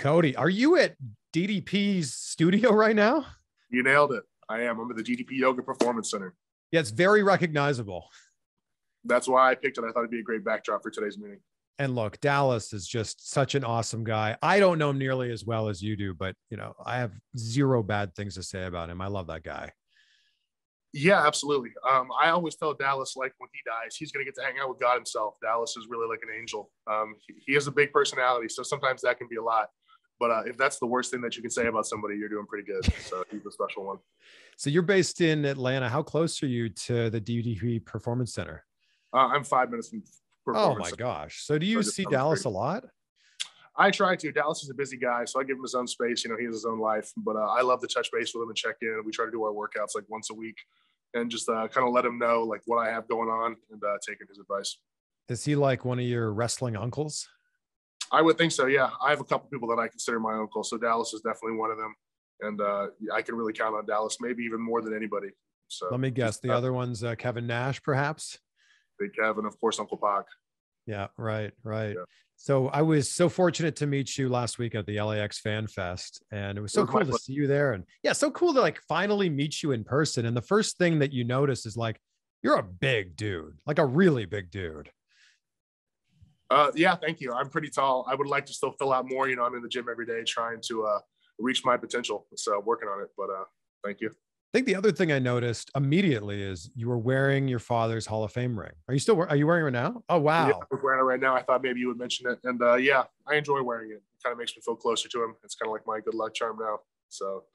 Cody, are you at DDP's studio right now? You nailed it. I am. I'm at the DDP Yoga Performance Center. Yeah, it's very recognizable. That's why I picked it. I thought it'd be a great backdrop for today's meeting. And look, Dallas is just such an awesome guy. I don't know him nearly as well as you do, but I have zero bad things to say about him. I love that guy. Yeah, absolutely. I always tell Dallas, like when he dies, he's going to get to hang out with God himself. Dallas is really like an angel. He has a big personality, so sometimes that can be a lot. But if that's the worst thing that you can say about somebody, you're doing pretty good. So he's a special one. So you're based in Atlanta. How close are you to the DDP Performance Center? I'm 5 minutes from Oh my gosh. So do you see Dallas a lot? I try to. Dallas is a busy guy, so I give him his own space. He has his own life. But I love to touch base with him and check in. We try to do our workouts like once a week and just kind of let him know like what I have going on and taking his advice. Is he like one of your wrestling uncles? I would think so, yeah. I have a couple people that I consider my uncle, so Dallas is definitely one of them. And I can really count on Dallas, maybe even more than anybody. So let me guess. The other one's Kevin Nash, perhaps? Big Kevin, of course, Uncle Pac. Yeah, right. Yeah. So I was so fortunate to meet you last week at the LAX Fan Fest, and it was so cool to see you there. And yeah, so cool to like finally meet you in person. And the first thing that you notice is like, you're a big dude, like a really big dude. Yeah, thank you. I'm pretty tall. I would like to still fill out more. I'm in the gym every day trying to reach my potential. So working on it, but thank you. I think the other thing I noticed immediately is you were wearing your father's Hall of Fame ring. Are you wearing it now? Oh, wow. Yeah, I'm wearing it right now. I thought maybe you would mention it. And yeah, I enjoy wearing it. It kind of makes me feel closer to him. It's kind of like my good luck charm now. So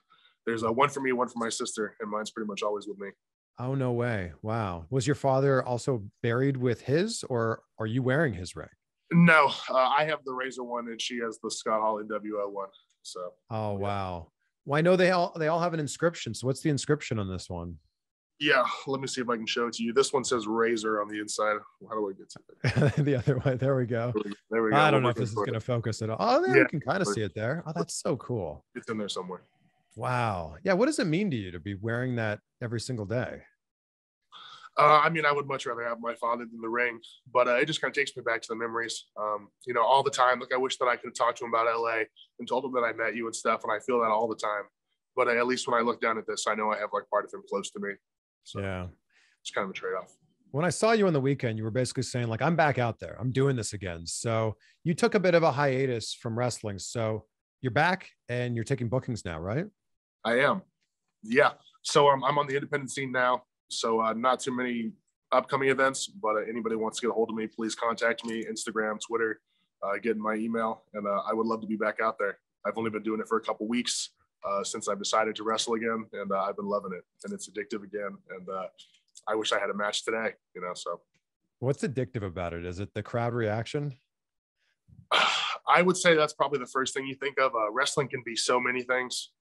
there's one for me, one for my sister, and mine's pretty much always with me. Oh, no way. Wow. Was your father also buried with his, or are you wearing his ring? No, I have the Razor one and she has the Scott Hall NWO one. So. Oh, wow. Well, I know they all have an inscription. So what's the inscription on this one? Yeah, let me see if I can show it to you. This one says Razor on the inside. How do I get to it? The other way. There we go. There we go. I don't know if this is going to focus at all. Oh, there, you can kind of see it there. Oh, that's so cool. It's in there somewhere. Wow. Yeah. What does it mean to you to be wearing that every single day? I mean, I would much rather have my father than the ring, but it just kind of takes me back to the memories. All the time. Like I wish that I could have talked to him about LA and told him that I met you and stuff, and I feel that all the time. But at least when I look down at this, I know I have like part of him close to me. So yeah, it's kind of a trade-off. When I saw you on the weekend, you were basically saying like, I'm back out there. I'm doing this again. So you took a bit of a hiatus from wrestling. So you're back and you're taking bookings now, right? I am. Yeah. So I'm on the independent scene now. So not too many upcoming events, but anybody wants to get a hold of me, please contact me, Instagram, Twitter, get in my email. And I would love to be back out there. I've only been doing it for a couple weeks since I've decided to wrestle again. And I've been loving it and it's addictive again. And I wish I had a match today, so. What's addictive about it? Is it the crowd reaction? I would say that's probably the first thing you think of. Wrestling can be so many things.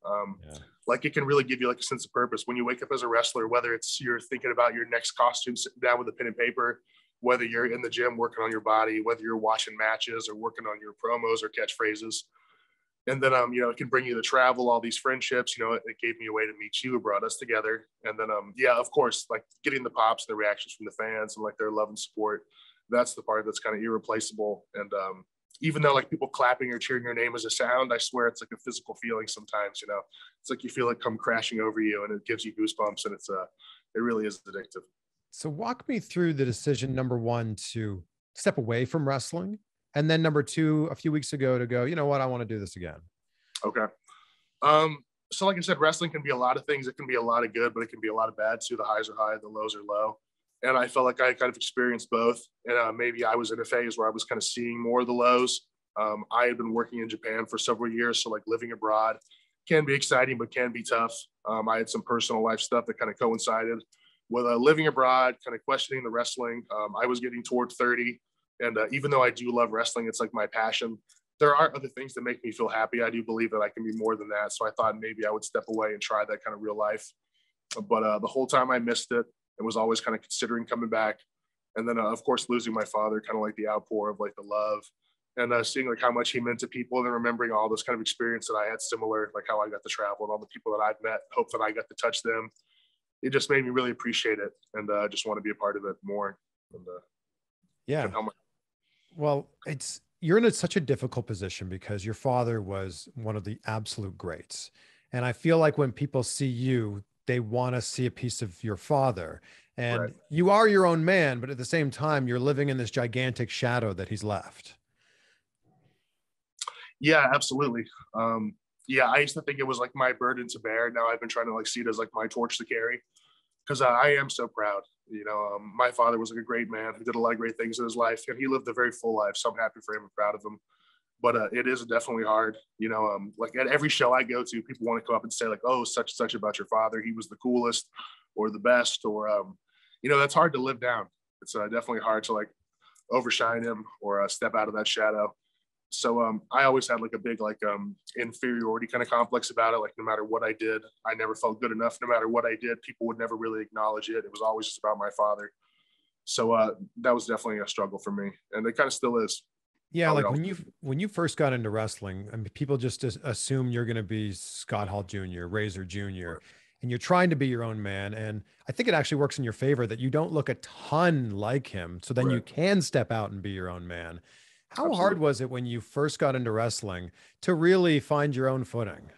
Like it can really give you like a sense of purpose when you wake up as a wrestler, whether it's you're thinking about your next costume, sitting down with a pen and paper, whether you're in the gym working on your body, whether you're watching matches or working on your promos or catchphrases. And then, it can bring you to travel, all these friendships, it gave me a way to meet you, it brought us together. And then, of course, like getting the pops, the reactions from the fans and like their love and support. That's the part that's kind of irreplaceable. And, even though like people clapping or cheering your name as a sound, I swear it's like a physical feeling sometimes, it's like you feel it come crashing over you and it gives you goosebumps and it really is addictive. So walk me through the decision, number one, to step away from wrestling. And then number two, a few weeks ago to go, you know what, I want to do this again. Okay. So like I said, wrestling can be a lot of things. It can be a lot of good, but it can be a lot of bad too. The highs are high, the lows are low. And I felt like I kind of experienced both. And maybe I was in a phase where I was kind of seeing more of the lows. I had been working in Japan for several years. So like living abroad can be exciting, but can be tough. I had some personal life stuff that kind of coincided with living abroad, kind of questioning the wrestling. I was getting toward 30. And even though I do love wrestling, it's like my passion. There are other things that make me feel happy. I do believe that I can be more than that. So I thought maybe I would step away and try that kind of real life. But the whole time I missed it. It was always kind of considering coming back. And then, of course, losing my father, kind of like the outpour of like the love and seeing like how much he meant to people and then remembering all this kind of experience that I had similar, like how I got to travel and all the people that I've met, hope that I got to touch them. It just made me really appreciate it and just want to be a part of it more. And, yeah. Well, it's, you're in such a difficult position because your father was one of the absolute greats. And I feel like when people see you, they want to see a piece of your father. Right. And you are your own man, but at the same time, you're living in this gigantic shadow that he's left. Yeah, absolutely. Yeah, I used to think it was like my burden to bear. Now I've been trying to like see it as like my torch to carry, because I am so proud. My father was like a great man who did a lot of great things in his life, and he lived a very full life. So I'm happy for him and proud of him. But it is definitely hard. Like at every show I go to, people want to come up and say like, "Oh, such and such about your father. He was the coolest, or the best," or that's hard to live down. It's definitely hard to like overshine him or step out of that shadow. So I always had like a big like inferiority kind of complex about it. Like no matter what I did, I never felt good enough. No matter what I did, people would never really acknowledge it. It was always just about my father. So that was definitely a struggle for me, and it kind of still is. Yeah, like when you first got into wrestling, I mean, people just assume you're going to be Scott Hall Jr., Razor Jr., and you're trying to be your own man. And I think it actually works in your favor that you don't look a ton like him, so then you can step out and be your own man. How hard was it when you first got into wrestling to really find your own footing?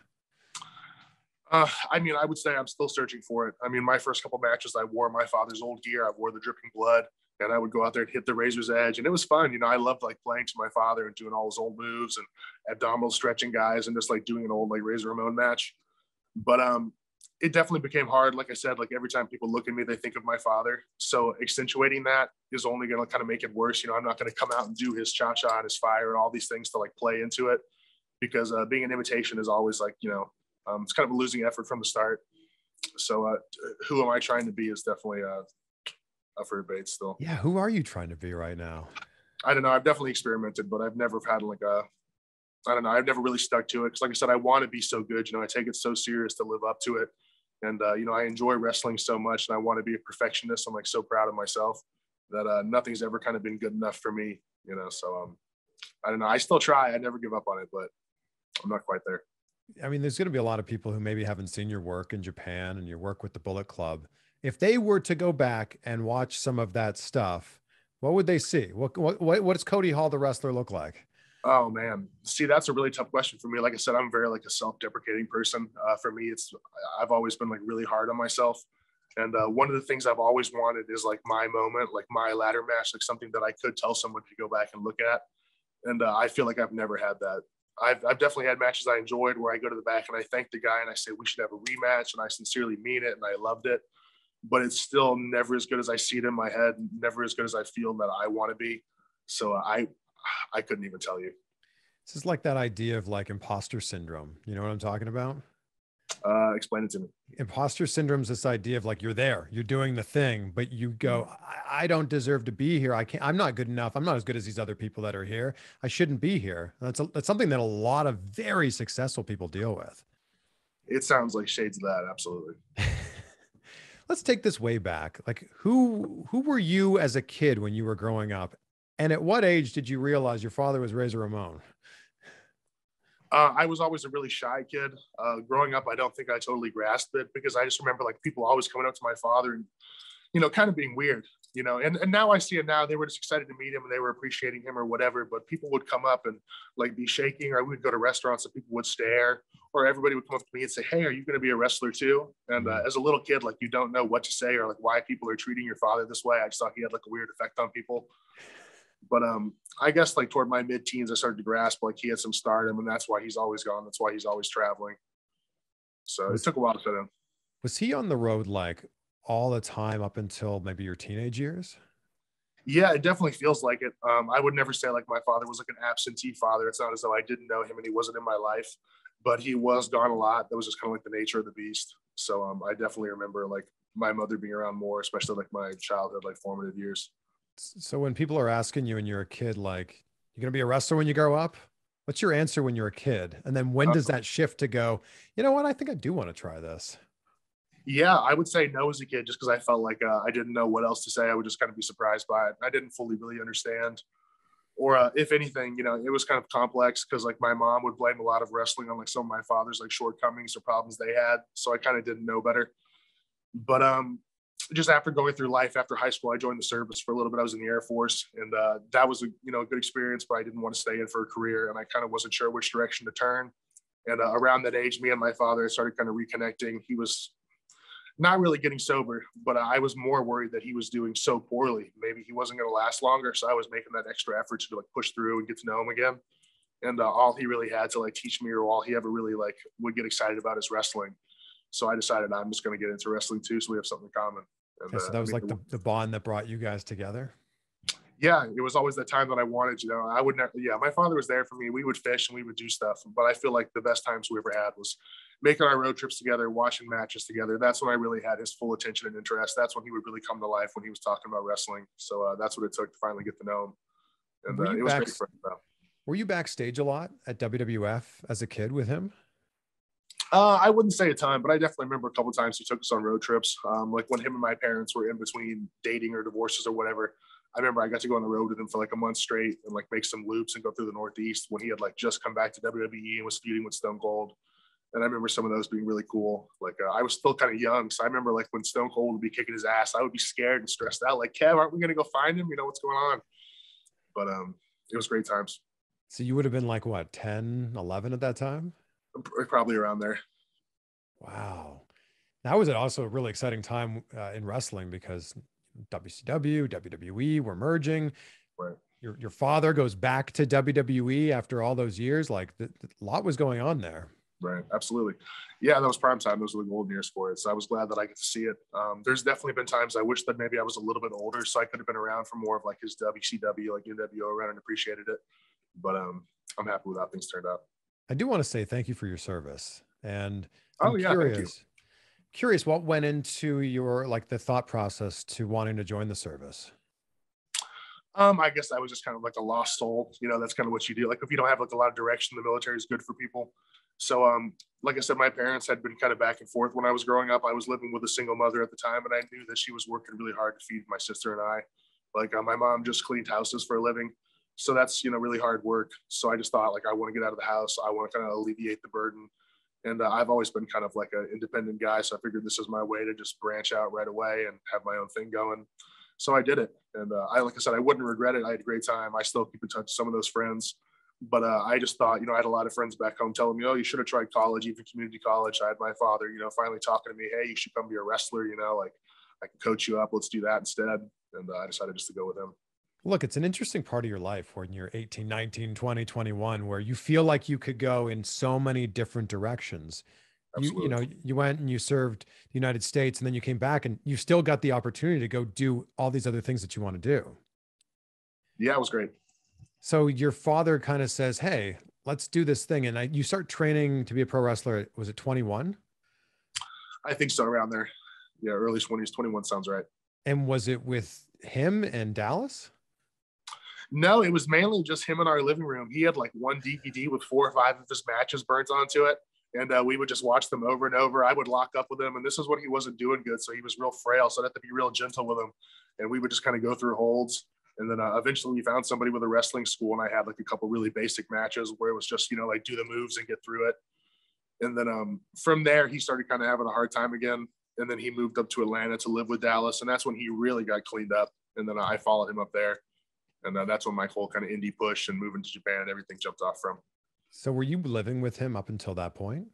I mean, I would say I'm still searching for it. I mean, my first couple matches, I wore my father's old gear. I wore the dripping blood, and I would go out there and hit the razor's edge, and it was fun. I loved like playing to my father and doing all his old moves and abdominal stretching guys and just like doing an old like Razor Ramon match. But it definitely became hard. Like I said, like every time people look at me, they think of my father. So accentuating that is only going to kind of make it worse. I'm not going to come out and do his cha-cha and his fire and all these things to like play into it, because being an imitation is always like, it's kind of a losing effort from the start. So who am I trying to be is definitely up for debate still. Yeah. Who are you trying to be right now? I don't know. I've definitely experimented, but I've never had like I don't know. I've never really stuck to it. Cause like I said, I want to be so good. I take it so serious to live up to it. And, I enjoy wrestling so much, and I want to be a perfectionist. I'm like so proud of myself that nothing's ever kind of been good enough for me, so I don't know. I still try. I never give up on it, but I'm not quite there. I mean, there's going to be a lot of people who maybe haven't seen your work in Japan and your work with the Bullet Club. If they were to go back and watch some of that stuff, what would they see? What does Cody Hall, the wrestler, look like? Oh man, see, that's a really tough question for me. Like I said, I'm very like a self-deprecating person. For me, I've always been like really hard on myself. And one of the things I've always wanted is like my moment, like my ladder match, like something that I could tell someone to go back and look at. And I feel like I've never had that. I've definitely had matches I enjoyed where I go to the back and I thank the guy and I say, we should have a rematch. And I sincerely mean it. And I loved it, but it's still never as good as I see it in my head. Never as good as I feel that I want to be. So I couldn't even tell you. This is like that idea of like imposter syndrome. You know what I'm talking about? Explain it to me. Imposter syndrome is this idea of like, you're there, you're doing the thing, but you go, I don't deserve to be here. I'm not good enough. I'm not as good as these other people that are here. I shouldn't be here. That's something that a lot of very successful people deal with. It sounds like shades of that. Absolutely. Let's take this way back. Like who were you as a kid when you were growing up? And at what age did you realize your father was Razor Ramon? I was always a really shy kid. Growing up, I don't think I totally grasped it, because I just remember like people always coming up to my father and, kind of being weird, and now I see it now. They were just excited to meet him and they were appreciating him or whatever, but people would come up and like be shaking, or we would go to restaurants and people would stare, or everybody would come up to me and say, hey, are you going to be a wrestler too? And as a little kid, like you don't know what to say or like why people are treating your father this way. I just thought he had like a weird effect on people. But I guess like toward my mid-teens, I started to grasp like he had some stardom, and that's why he's always gone. That's why he's always traveling. So it took a while to fit in. Was he on the road like all the time up until maybe your teenage years? Yeah, it definitely feels like it. I would never say like my father was like an absentee father. It's not as though I didn't know him and he wasn't in my life, but he was gone a lot. That was just kind of like the nature of the beast. So I definitely remember like my mother being around more, especially like my childhood, like formative years. So when people are asking you and you're a kid, like, you're going to be a wrestler when you grow up, what's your answer when you're a kid? And then when does that shift to go, you know what? I think I do want to try this. Yeah, I would say no as a kid, just because I felt like I didn't know what else to say. I would just kind of be surprised by it. I didn't fully really understand. Or if anything, it was kind of complex, because like my mom would blame a lot of wrestling on like some of my father's like shortcomings or problems they had. So I kind of didn't know better. But just after going through life after high school, I joined the service for a little bit. I was in the Air Force, and that was a good experience, but I didn't want to stay in for a career, and I kind of wasn't sure which direction to turn. And around that age, me and my father started kind of reconnecting. He was not really getting sober, but I was more worried that he was doing so poorly. Maybe he wasn't going to last longer. So I was making that extra effort to like push through and get to know him again. And all he really had to like teach me, or all he ever really like would get excited about, is wrestling. So I decided I'm just going to get into wrestling too, so we have something in common. And, okay, so that was like the bond that brought you guys together. Yeah, it was always the time that I wanted, I would never, my father was there for me. We would fish and we would do stuff, but I feel like the best times we ever had was making our road trips together, watching matches together. That's when I really had his full attention and interest. That's when he would really come to life, when he was talking about wrestling. So that's what it took to finally get to know him. And it was great for him. Were you backstage a lot at WWF as a kid with him? I wouldn't say a ton, but I definitely remember a couple of times he took us on road trips. Like when him and my parents were in between dating or divorces or whatever. I remember I got to go on the road with him for like a month straight and like make some loops and go through the Northeast when he had like just come back to WWE and was feuding with Stone Cold. And I remember some of those being really cool. Like I was still kind of young. So I remember like when Stone Cold would be kicking his ass, I would be scared and stressed out. Like, Kev, aren't we going to go find him? You know, what's going on? But it was great times. So you would have been like what, 10, 11 at that time? Probably around there. Wow. That was also a really exciting time in wrestling, because WCW, WWE were merging. Right. Your father goes back to WWE after all those years. Like a lot was going on there. Right. Absolutely. Yeah, that was prime time. Those were the golden years for it. So I was glad that I get to see it. There's definitely been times I wish that maybe I was a little bit older, so I could have been around for more of like his WCW, like NWO run, and appreciated it. But I'm happy with how things turned out. I do want to say thank you for your service. And I'm curious what went into your, like, the thought process to wanting to join the service. I guess I was just kind of like a lost soul. That's kind of what you do. Like if you don't have like a lot of direction, the military is good for people. So, like I said, my parents had been kind of back and forth when I was growing up. I was living with a single mother at the time, and I knew that she was working really hard to feed my sister and I. Like my mom just cleaned houses for a living. So that's, really hard work. So I just thought like, I want to get out of the house. I want to kind of alleviate the burden. And I've always been kind of like an independent guy. So I figured this is my way to just branch out right away and have my own thing going. So I did it. And like I said, I wouldn't regret it. I had a great time. I still keep in touch with some of those friends. But I just thought, I had a lot of friends back home telling me, oh, you should have tried college, even community college. I had my father, finally talking to me, hey, you should come be a wrestler, like I can coach you up. Let's do that instead. And I decided just to go with him. Look, it's an interesting part of your life when you're 18, 19, 20, 21, where you feel like you could go in so many different directions. You went and you served the United States, and then you came back and you still got the opportunity to go do all these other things that you want to do. Yeah, it was great. So your father kind of says, hey, let's do this thing. And you start training to be a pro wrestler. Was it 21? I think so, around there. Yeah, early 20s, 21 sounds right. And was it with him and Dallas? No, it was mainly just him in our living room. He had like one DVD with 4 or 5 of his matches burnt onto it. And we would just watch them over and over. I would lock up with him. And this is when he wasn't doing good. So he was real frail. So I'd have to be real gentle with him. And we would just kind of go through holds. And then eventually we found somebody with a wrestling school. And I had like a couple really basic matches where it was just, like do the moves and get through it. And then from there, he started kind of having a hard time again. And then he moved up to Atlanta to live with Dallas. And that's when he really got cleaned up. And then I followed him up there. And that's when my whole kind of indie push and moving to Japan and everything jumped off from. So were you living with him up until that point?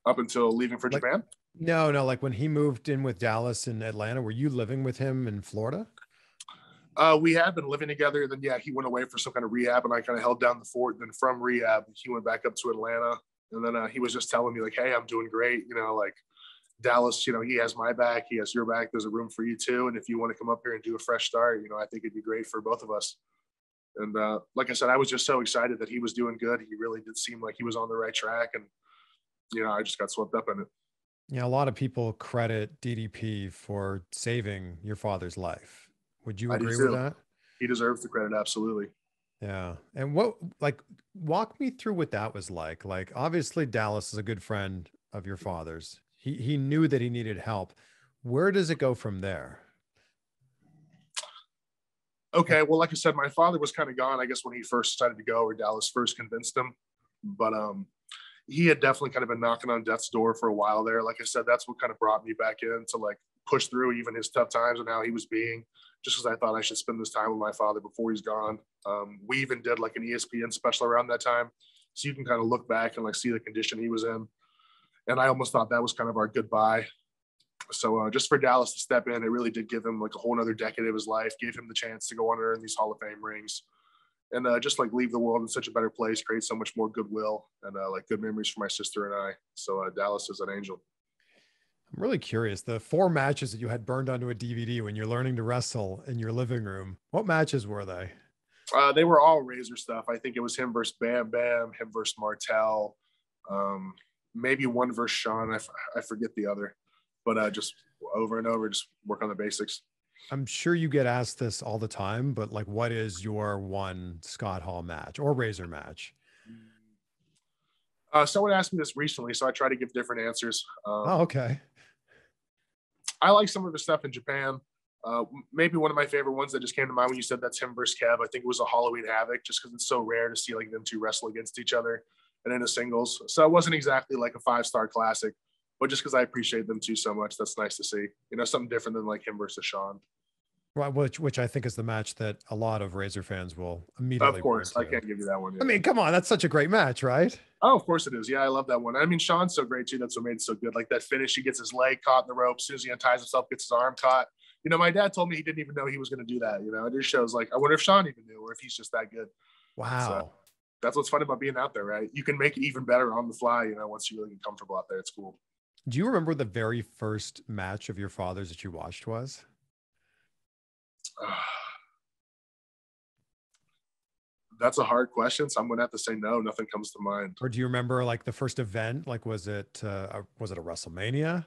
Up until leaving for Japan? No. Like when he moved in with Dallas in Atlanta, were you living with him in Florida? We had been living together. Then, yeah, he went away for some kind of rehab and I kind of held down the fort. Then from rehab, he went back up to Atlanta. And then he was just telling me like, hey, I'm doing great. Like Dallas, he has my back. He has your back. There's a room for you too. And if you want to come up here and do a fresh start, I think it'd be great for both of us. And like I said, I was just so excited that he was doing good. He really did seem like he was on the right track. And, I just got swept up in it. Yeah, a lot of people credit DDP for saving your father's life. Would you agree with that? He deserves the credit. Absolutely. Yeah. And walk me through what that was like. Like, obviously Dallas is a good friend of your father's. He knew that he needed help. Where does it go from there? Okay. Well, like I said, my father was kind of gone, I guess, when he first decided to go, or Dallas first convinced him. But he had definitely kind of been knocking on death's door for a while there. Like I said, that's what kind of brought me back in to like push through even his tough times and how he was being, just because I thought I should spend this time with my father before he's gone. We even did like an ESPN special around that time. So you can kind of look back and like see the condition he was in. And I almost thought that was kind of our goodbye. So just for Dallas to step in, it really did give him like a whole nother decade of his life, gave him the chance to go on and earn these Hall of Fame rings. And just like leave the world in such a better place, create so much more goodwill and like good memories for my sister and I. So Dallas is an angel. I'm really curious. The 4 matches that you had burned onto a DVD when you're learning to wrestle in your living room, what matches were they? They were all Razor stuff. I think it was him versus Bam Bam, him versus Martel, maybe one versus Shawn. I forget the other, but just over and over, just work on the basics. I'm sure you get asked this all the time, but like, what is your one Scott Hall match or Razor match? Someone asked me this recently, so I try to give different answers. Okay. I like some of the stuff in Japan. Maybe one of my favorite ones that just came to mind when you said that's him versus Kev, I think it was a Halloween Havoc, just because it's so rare to see like them two wrestle against each other and in a singles. So it wasn't exactly like a 5-star classic, but just because I appreciate them two so much, that's nice to see. You know, something different than like him versus Shawn. Well, which I think is the match that a lot of Razor fans will immediately. Of course, I can't give you that one yet. I mean, come on, that's such a great match, right? Oh, of course it is. Yeah, I love that one. I mean, Shawn's so great too. That's what made it so good. Like that finish, he gets his leg caught in the rope. As soon as he unties himself, gets his arm caught. You know, my dad told me he didn't even know he was going to do that. You know, it just shows like, I wonder if Shawn even knew or if he's just that good. Wow. So that's what's fun about being out there, right? You can make it even better on the fly, you know, once you really get comfortable out there. It's cool. Do you remember the very first match of your father's that you watched was? That's a hard question, so I'm gonna have to say no. Nothing comes to mind. Or do you remember like the first event? Like, was it a WrestleMania?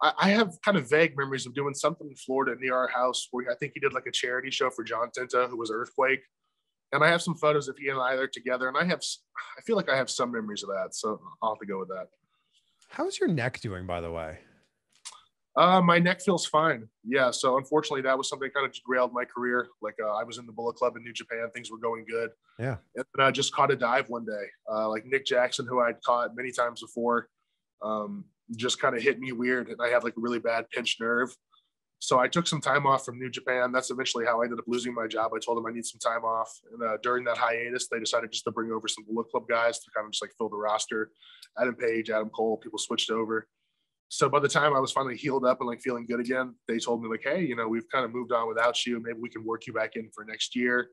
I have kind of vague memories of doing something in Florida near our house where I think he did like a charity show for John Tenta, who was Earthquake. And I have some photos of he and I are together, and I feel like I have some memories of that, so I'll have to go with that. How's your neck doing, by the way? My neck feels fine. Yeah. So unfortunately, that was something that kind of derailed my career. Like I was in the Bullet Club in New Japan. Things were going good. Yeah. And then I just caught a dive one day. Like Nick Jackson, who I'd caught many times before, just kind of hit me weird. And I had like a really bad pinched nerve. So I took some time off from New Japan. That's eventually how I ended up losing my job. I told them I need some time off. And during that hiatus, they decided just to bring over some Bullet Club guys to kind of just like fill the roster. Adam Page, Adam Cole, people switched over. So by the time I was finally healed up and like feeling good again, they told me like, hey, you know, we've kind of moved on without you. Maybe we can work you back in for next year.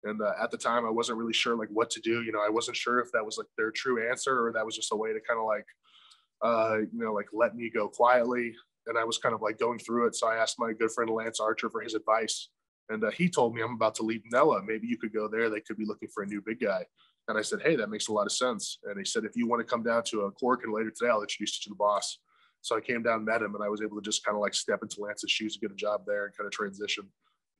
And at the time, I wasn't really sure like what to do. You know, I wasn't sure if that was like their true answer or that was just a way to kind of like, you know, like let me go quietly. And I was kind of like going through it. So I asked my good friend Lance Archer for his advice. And he told me I'm about to leave Noah. Maybe you could go there. They could be looking for a new big guy. And I said, hey, that makes a lot of sense. And he said, if you want to come down to a Corkin later today, I'll introduce you to the boss. So I came down, met him, and I was able to just kind of like step into Lance's shoes and get a job there and kind of transition.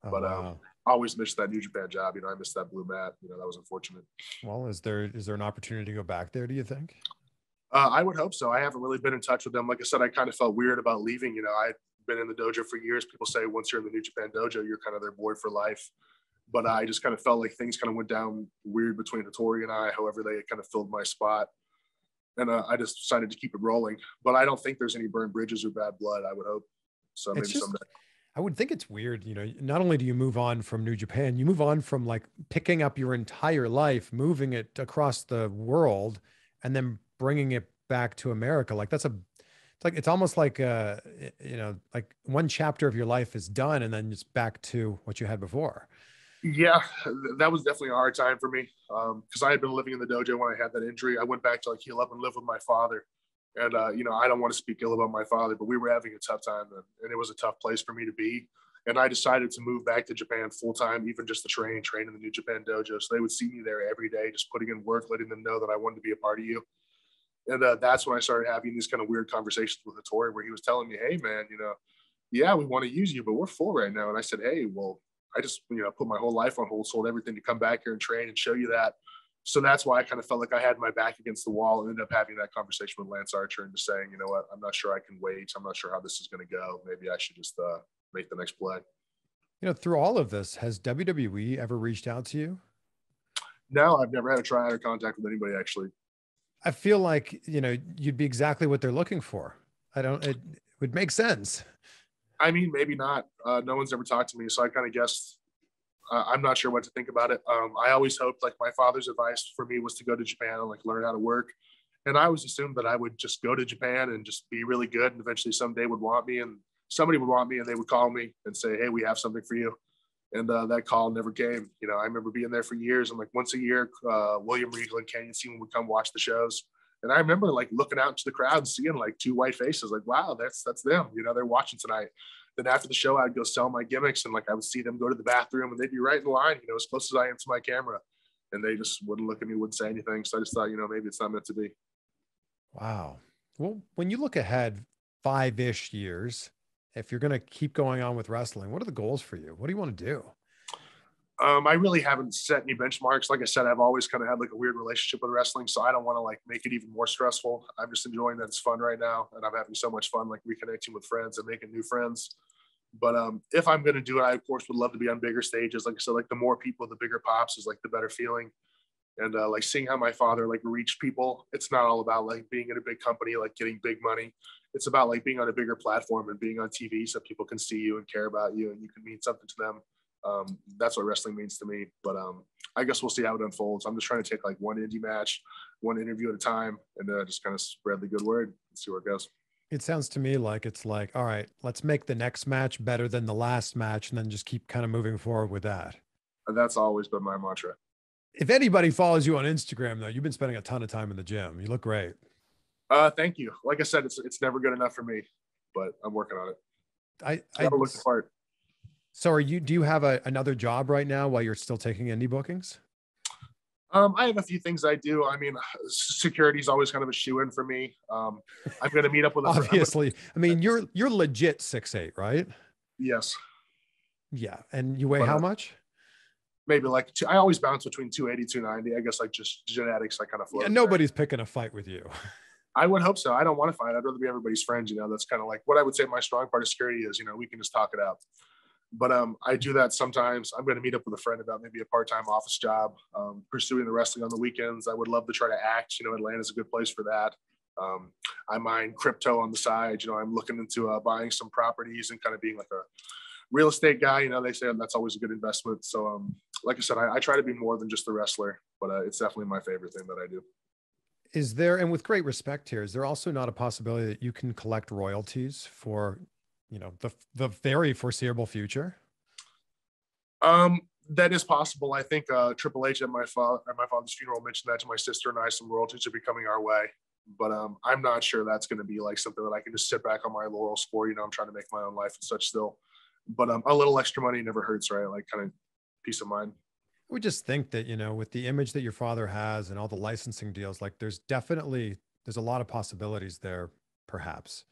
Oh, but wow. I always missed that New Japan job. You know, I missed that blue mat. You know, that was unfortunate. Well, is there an opportunity to go back there, do you think? I would hope so. I haven't really been in touch with them. Like I said, I kind of felt weird about leaving. You know, I'd been in the dojo for years. People say once you're in the New Japan dojo, you're kind of their boy for life. But I just kind of felt like things kind of went down weird between Hattori and I, however they kind of filled my spot. And I just decided to keep it rolling. But I don't think there's any burned bridges or bad blood, I would hope. So maybe someday. I would think it's weird. You know, not only do you move on from New Japan, you move on from like picking up your entire life, moving it across the world, and then bringing it back to America. Like it's almost like, you know, like one chapter of your life is done and then it's back to what you had before. Yeah, that was definitely a hard time for me because I had been living in the dojo when I had that injury. I went back to like heal up and live with my father. And, you know, I don't want to speak ill about my father, but we were having a tough time and it was a tough place for me to be. And I decided to move back to Japan full time, even just to train in the New Japan dojo. So they would see me there every day, just putting in work, letting them know that I wanted to be a part of you. And that's when I started having these kind of weird conversations with Hattori where he was telling me, hey, man, you know, yeah, we want to use you, but we're full right now. And I said, hey, well, I just, you know, put my whole life on hold, sold everything to come back here and train and show you that. So that's why I kind of felt like I had my back against the wall and ended up having that conversation with Lance Archer and just saying, you know what, I'm not sure I can wait. I'm not sure how this is going to go. Maybe I should just make the next play. You know, through all of this, has WWE ever reached out to you? No, I've never had a tryout or contact with anybody, actually. I feel like, you know, you'd be exactly what they're looking for. it would make sense. I mean, maybe not. No one's ever talked to me, so I kind of guessed. I'm not sure what to think about it. I always hoped, like, my father's advice for me was to go to Japan and like learn how to work. And I always assumed that I would just go to Japan and just be really good, and eventually someday would want me, and somebody would want me, and they would call me and say, "Hey, we have something for you." And that call never came. You know, I remember being there for years, and like once a year, William Regal and Canyon Ceman would come watch the shows. And I remember like looking out into the crowd and seeing like two white faces, like, wow, that's them. You know, they're watching tonight. Then after the show, I'd go sell my gimmicks, and like I would see them go to the bathroom, and they'd be right in line, you know, as close as I am to my camera. And they just wouldn't look at me, wouldn't say anything. So I just thought, you know, maybe it's not meant to be. Wow. Well, when you look ahead 5-ish years, if you're going to keep going on with wrestling, what are the goals for you? What do you want to do? I really haven't set any benchmarks. Like I said, I've always kind of had like a weird relationship with wrestling, so I don't want to like make it even more stressful. I'm just enjoying that it's fun right now, and I'm having so much fun like reconnecting with friends and making new friends. But if I'm going to do it, I of course would love to be on bigger stages. Like I said, like the more people, the bigger pops is like the better feeling. And like seeing how my father like reached people, it's not all about like being in a big company, like getting big money. It's about like being on a bigger platform and being on TV so people can see you and care about you, and you can mean something to them. That's what wrestling means to me. But I guess we'll see how it unfolds. I'm just trying to take like one indie match, one interview at a time, and just kind of spread the good word and see where it goes. It sounds to me like it's like, all right, let's make the next match better than the last match, and then just keep kind of moving forward with that. And that's always been my mantra. If anybody follows you on Instagram, though, you've been spending a ton of time in the gym. You look great. Thank you. Like I said, it's never good enough for me, but I'm working on it. I look the part. So do you have another job right now while you're still taking indie bookings? I have a few things I do. I mean, security is always kind of a shoe-in for me. I'm going to meet up with obviously. I mean, you're legit 6'8", right? Yes. Yeah. And you weigh how much? Maybe like I always bounce between 280, 290. I guess like just genetics. I kind of float. Yeah, nobody's picking a fight with you. I would hope so. I don't want to fight. I'd rather be everybody's friends. You know, that's kind of like what I would say my strong part of security is. You know, we can just talk it out. But I do that sometimes. I'm going to meet up with a friend about maybe a part-time office job, pursuing the wrestling on the weekends. I would love to try to act. You know, Atlanta's a good place for that. I mine crypto on the side. You know, I'm looking into buying some properties and kind of being like a real estate guy. You know, they say that's always a good investment. So, like I said, I try to be more than just a wrestler, but it's definitely my favorite thing that I do. Is there, and with great respect here, is there also not a possibility that you can collect royalties for, you know, the very foreseeable future? That is possible. I think Triple H at my father's funeral mentioned that to my sister and I. Some royalties are becoming our way, but I'm not sure that's going to be like something that I can just sit back on my laurels for. You know, I'm trying to make my own life and such still, but a little extra money never hurts, right? Like kind of peace of mind. I would just think that, you know, with the image that your father has and all the licensing deals, like there's a lot of possibilities there, perhaps.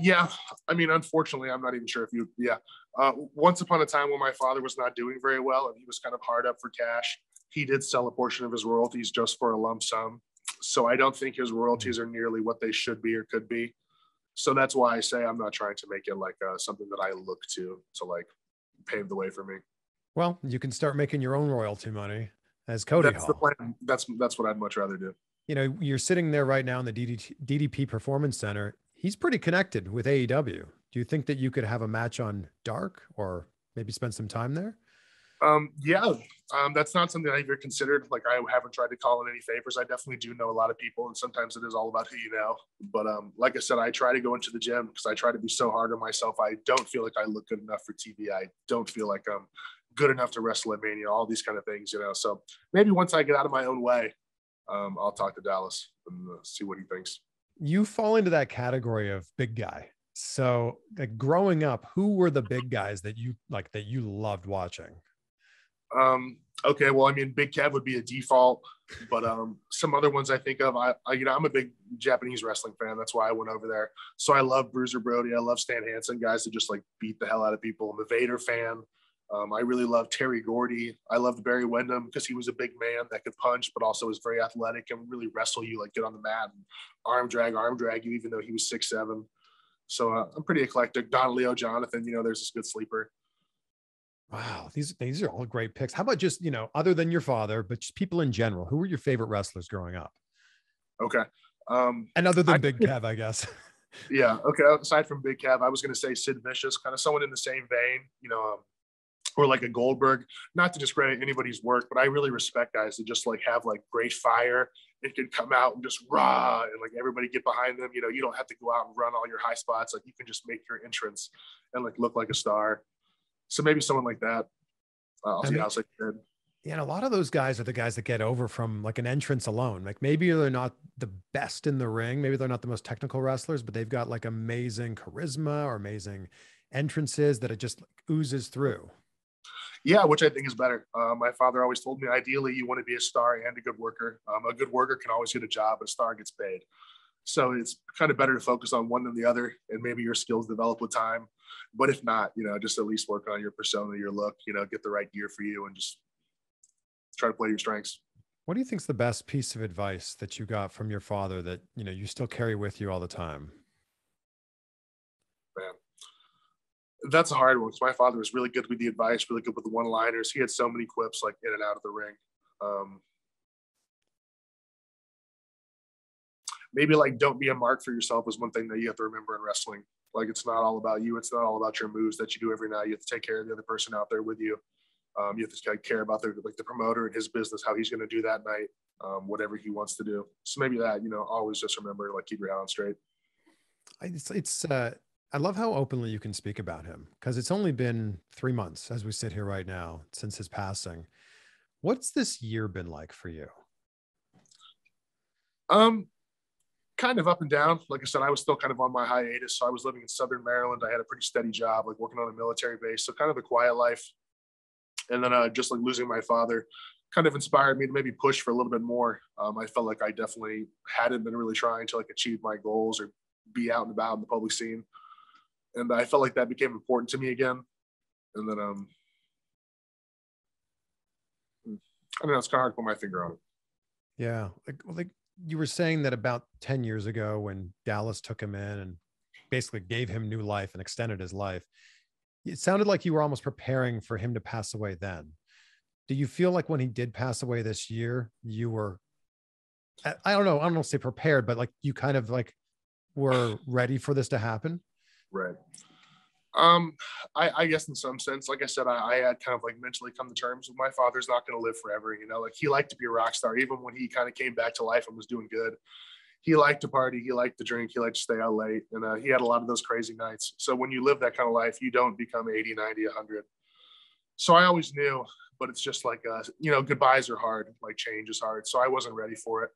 Yeah. I mean, unfortunately, I'm not even sure if once upon a time when my father was not doing very well and he was kind of hard up for cash, he did sell a portion of his royalties just for a lump sum. So I don't think his royalties are nearly what they should be or could be. So that's why I say I'm not trying to make it like something that I look to like pave the way for me. Well, you can start making your own royalty money as Cody Hall. The plan. That's what I'd much rather do. You know, you're sitting there right now in the DDP Performance Center. He's pretty connected with AEW. Do you think that you could have a match on Dark or maybe spend some time there? Yeah, that's not something I ever considered. Like I haven't tried to call in any favors. I definitely do know a lot of people, and sometimes it is all about who you know. But like I said, I try to go into the gym because I try to be so hard on myself. I don't feel like I look good enough for TV. I don't feel like I'm good enough to wrestle at Mania, all these kind of things, you know. So maybe once I get out of my own way, I'll talk to Dallas and see what he thinks. You fall into that category of big guy. So like growing up, who were the big guys that you loved watching? Okay. Well, I mean, Big Kev would be a default, but some other ones I think of, I'm a big Japanese wrestling fan. That's why I went over there. So I love Bruiser Brody. I love Stan Hansen, guys that just like beat the hell out of people. I'm a Vader fan. I really love Terry Gordy. I loved Barry Windham because he was a big man that could punch, but also was very athletic and really wrestle you, like get on the mat and arm drag you, even though he was 6'7". So I'm pretty eclectic. Don Leo Jonathan, you know, there's this good sleeper. Wow. These are all great picks. How about just, you know, other than your father, but just people in general, who were your favorite wrestlers growing up? Okay. And other than Big Kev, I guess. Yeah. Okay. Aside from Big Cav, I was going to say Sid Vicious, kind of someone in the same vein, or like a Goldberg, not to discredit anybody's work, but I really respect guys that just like have like great fire and can come out and just raw and like everybody get behind them. You don't have to go out and run all your high spots. Like you can just make your entrance and like look like a star. So maybe someone like that. I'll see how it's like good. Yeah, and a lot of those guys are the guys that get over from like an entrance alone. Like maybe they're not the best in the ring, maybe they're not the most technical wrestlers, but they've got like amazing charisma or amazing entrances that it just like oozes through. Yeah, which I think is better. My father always told me, ideally, you want to be a star and a good worker. A good worker can always get a job, but a star gets paid. So it's kind of better to focus on one than the other, and maybe your skills develop with time. But if not, just at least work on your persona, your look, get the right gear for you and just try to play your strengths. What do you think's the best piece of advice that you got from your father that, you still carry with you all the time? Man, that's a hard one because my father was really good with the advice, really good with the one-liners. He had so many quips like in and out of the ring. Maybe like don't be a mark for yourself is one thing that you have to remember in wrestling. Like it's not all about you. It's not all about your moves that you do every night. You have to take care of the other person out there with you. You have to care about the promoter and his business, how he's going to do that night, whatever he wants to do. So maybe that, always just remember, like, keep your head on straight. I love how openly you can speak about him because it's only been 3 months as we sit here right now since his passing. What's this year been like for you? Kind of up and down. Like I said, I was still kind of on my hiatus. So I was living in Southern Maryland. I had a pretty steady job, like working on a military base. So kind of a quiet life. And then just like losing my father kind of inspired me to maybe push for a little bit more. I felt like I definitely hadn't been really trying to like achieve my goals or be out and about in the public scene. And I felt like that became important to me again. And then, I don't know, it's kind of hard to put my finger on it. Yeah. Like you were saying that about 10 years ago when Dallas took him in and basically gave him new life and extended his life, it sounded like you were almost preparing for him to pass away then. Do you feel like when he did pass away this year, you were, I don't know, I don't want to say prepared, but like you kind of like were ready for this to happen? Right. I guess in some sense, like I said, I had kind of like mentally come to terms with my father's not going to live forever. Like he liked to be a rock star, even when he kind of came back to life and was doing good. He liked to party. He liked to drink. He liked to stay out late. And he had a lot of those crazy nights. So when you live that kind of life, you don't become 80, 90, 100. So I always knew, but it's just like, goodbyes are hard. Like change is hard. So I wasn't ready for it.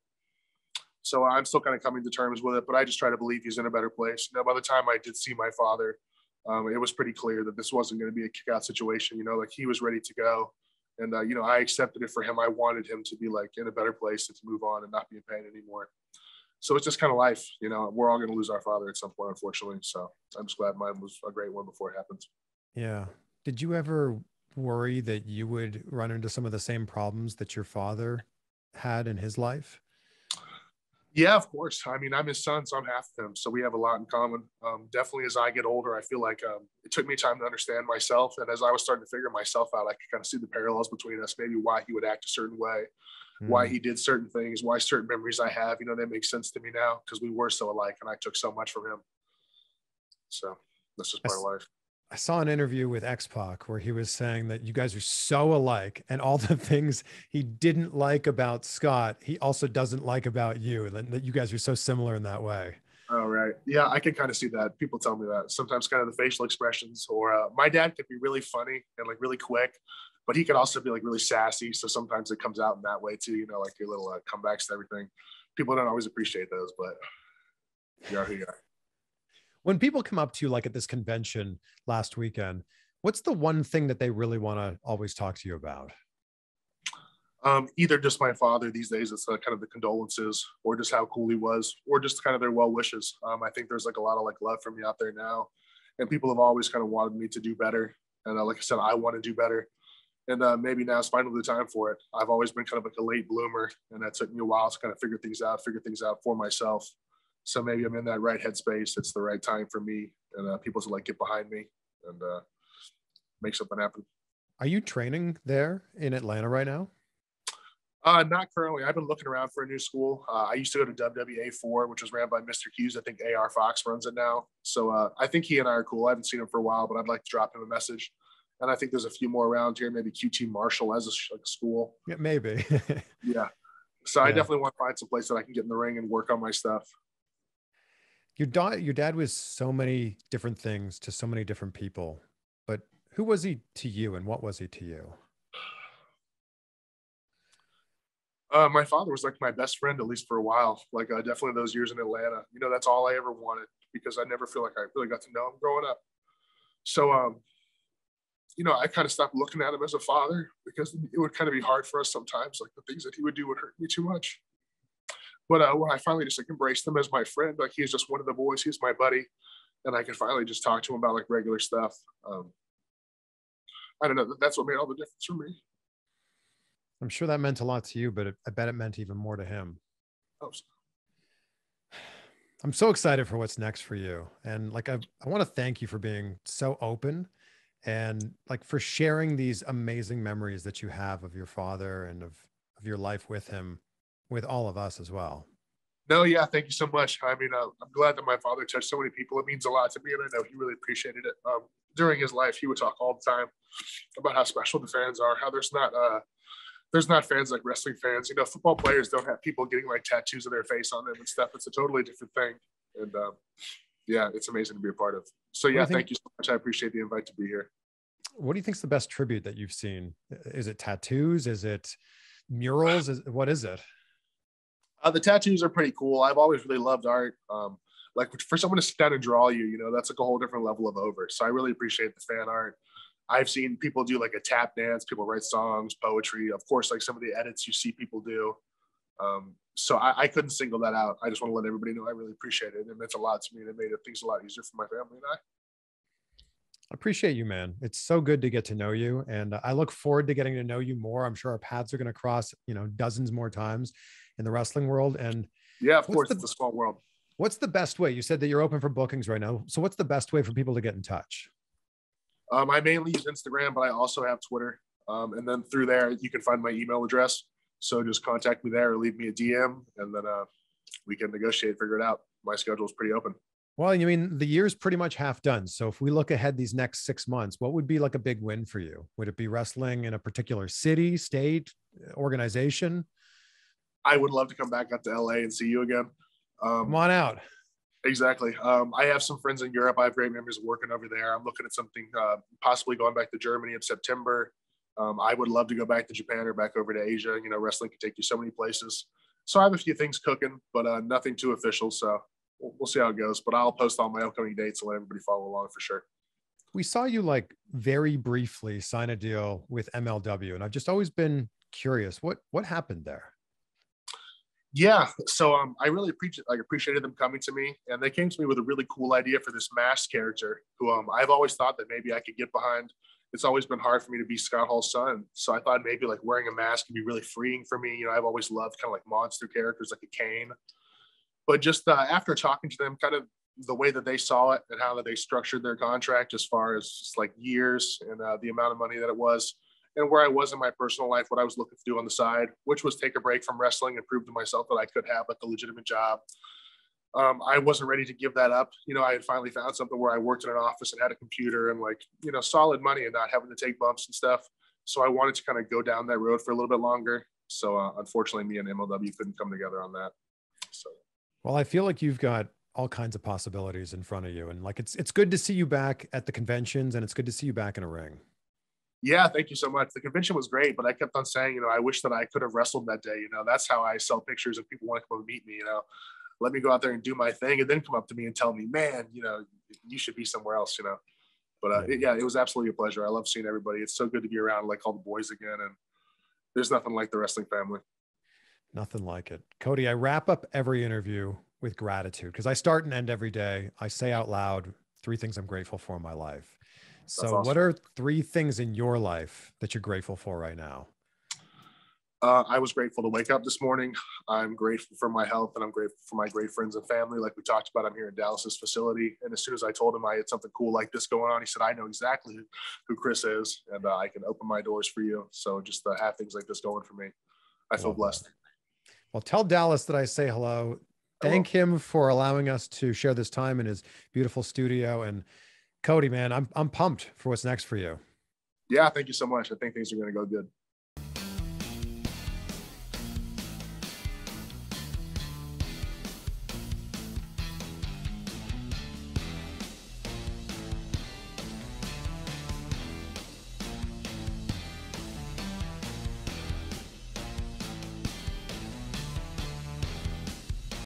So I'm still kind of coming to terms with it, but I just try to believe he's in a better place. By the time I did see my father, it was pretty clear that this wasn't going to be a kick out situation. Like he was ready to go. And, I accepted it for him. I wanted him to be like in a better place and to move on and not be in pain anymore. So it's just kind of life, we're all going to lose our father at some point, unfortunately. So I'm just glad mine was a great one before it happened. Yeah. Did you ever worry that you would run into some of the same problems that your father had in his life? Yeah, of course. I mean, I'm his son, so I'm half of him. So we have a lot in common. Definitely as I get older, I feel like it took me time to understand myself. And as I was starting to figure myself out, I could kind of see the parallels between us, maybe why he would act a certain way, why he did certain things, why certain memories I have, that makes sense to me now because we were so alike and I took so much from him. So that's just part of life. I saw an interview with X-Pac where he was saying that you guys are so alike and all the things he didn't like about Scott, he also doesn't like about you, and that you guys are so similar in that way. Oh, right. Yeah, I can kind of see that. People tell me that sometimes kind of the facial expressions or my dad could be really funny and like really quick, but he could also be like really sassy. So sometimes it comes out in that way too, like your little comebacks and everything. People don't always appreciate those, but you are who you are. When people come up to you, like at this convention last weekend, what's the one thing that they really want to always talk to you about? Either just my father these days, it's kind of the condolences or just how cool he was or just kind of their well wishes. I think there's like a lot of like love from me out there now. And people have always kind of wanted me to do better. And like I said, I want to do better. And maybe now is finally the time for it. I've always been kind of like a late bloomer. And that took me a while to kind of figure things out for myself. So maybe I'm in that right headspace. It's the right time for me and people to like get behind me and make something happen. Are you training there in Atlanta right now? Not currently. I've been looking around for a new school. I used to go to WWA4, which was ran by Mr. Hughes. I think AR Fox runs it now. So I think he and I are cool. I haven't seen him for a while, but I'd like to drop him a message. And I think there's a few more around here. Maybe QT Marshall as a school. Yeah, maybe. Yeah. So I definitely want to find some place that I can get in the ring and work on my stuff. Your dad was so many different things to so many different people, but who was he to you and what was he to you? My father was like my best friend, at least for a while. Like definitely those years in Atlanta. You know, that's all I ever wanted because I never feel like I really got to know him growing up. So, you know, I kind of stopped looking at him as a father because it would kind of be hard for us sometimes. Like the things that he would do would hurt me too much. But when I finally just like embraced him as my friend, like he's just one of the boys, he's my buddy, and I could finally just talk to him about like regular stuff. I don't know. That's what made all the difference for me. I'm sure that meant a lot to you, but I bet it meant even more to him. Oh. I'm so excited for what's next for you. And like, I want to thank you for being so open and like for sharing these amazing memories that you have of your father and of your life with him, with all of us as well. No, yeah, thank you so much. I mean, I'm glad that my father touched so many people. It means a lot to me, and I know he really appreciated it. During his life, he would talk all the time about how special the fans are, how there's not fans like wrestling fans. You know, football players don't have people getting like tattoos of their face on them and stuff. It's a totally different thing. And yeah, it's amazing to be a part of. So yeah, thank you so much. I appreciate the invite to be here. What do you think is the best tribute that you've seen? Is it tattoos? Is it murals? What is it? The tattoos are pretty cool. I've always really loved art. Like for someone to sit down and draw you, you know, that's like a whole different level of over. So I really appreciate the fan art. I've seen people do like a tap dance, people write songs, poetry, of course, like some of the edits you see people do. So I couldn't single that out. I just want to let everybody know I really appreciate it. It meant a lot to me and it made things a lot easier for my family and I. I appreciate you, man. It's so good to get to know you. And I look forward to getting to know you more. I'm sure our paths are going to cross, you know, dozens more times in the wrestling world. And yeah, of course, it's a small world. What's the best way? You said that you're open for bookings right now. So what's the best way for people to get in touch? I mainly use Instagram, but I also have Twitter. And then through there, you can find my email address. So just contact me there or leave me a DM and then we can negotiate, figure it out. My schedule is pretty open. Well, you mean the year's pretty much half done. So if we look ahead these next 6 months, what would be like a big win for you? Would it be wrestling in a particular city, state, organization? I would love to come back out to LA and see you again. Come on out. Exactly. I have some friends in Europe. I have great memories of working over there. I'm looking at something possibly going back to Germany in September. I would love to go back to Japan or back over to Asia. You know, wrestling can take you so many places. So I have a few things cooking, but nothing too official. So we'll see how it goes. But I'll post all my upcoming dates and let everybody follow along for sure. We saw you like very briefly sign a deal with MLW, and I've just always been curious. What happened there? Yeah, so I really appreciated them coming to me, and they came to me with a really cool idea for this masked character who I've always thought that maybe I could get behind. It's always been hard for me to be Scott Hall's son, so I thought maybe like wearing a mask could be really freeing for me. You know, I've always loved kind of like monster characters like a Kane, but just after talking to them, kind of the way that they saw it and how that they structured their contract as far as just like years and the amount of money that it was. And where I was in my personal life, what I was looking to do on the side, which was take a break from wrestling and prove to myself that I could have like a legitimate job. I wasn't ready to give that up. You know, I had finally found something where I worked in an office and had a computer and like, you know, solid money and not having to take bumps and stuff. So I wanted to kind of go down that road for a little bit longer. So unfortunately, me and MLW couldn't come together on that. So, well, I feel like you've got all kinds of possibilities in front of you. And like, it's good to see you back at the conventions and it's good to see you back in a ring. Yeah, thank you so much. The convention was great, but I kept on saying, you know, I wish that I could have wrestled that day. You know, that's how I sell pictures and people want to come and meet me, you know, let me go out there and do my thing and then come up to me and tell me, man, you know, you should be somewhere else, you know. But it was absolutely a pleasure. I love seeing everybody. It's so good to be around like all the boys again. And there's nothing like the wrestling family. Nothing like it. Cody, I wrap up every interview with gratitude because I start and end every day. I say out loud 3 things I'm grateful for in my life. So awesome. What are 3 things in your life that you're grateful for right now? I was grateful to wake up this morning. I'm grateful for my health and I'm grateful for my great friends and family. Like we talked about, I'm here in Dallas's facility. And as soon as I told him I had something cool like this going on, he said, I know exactly who Chris is and I can open my doors for you. So just have things like this going for me. I feel blessed. Well, tell Dallas that I say hello. Thank him for allowing us to share this time in his beautiful studio. And Cody, man, I'm pumped for what's next for you. Yeah, thank you so much. I think things are going to go good.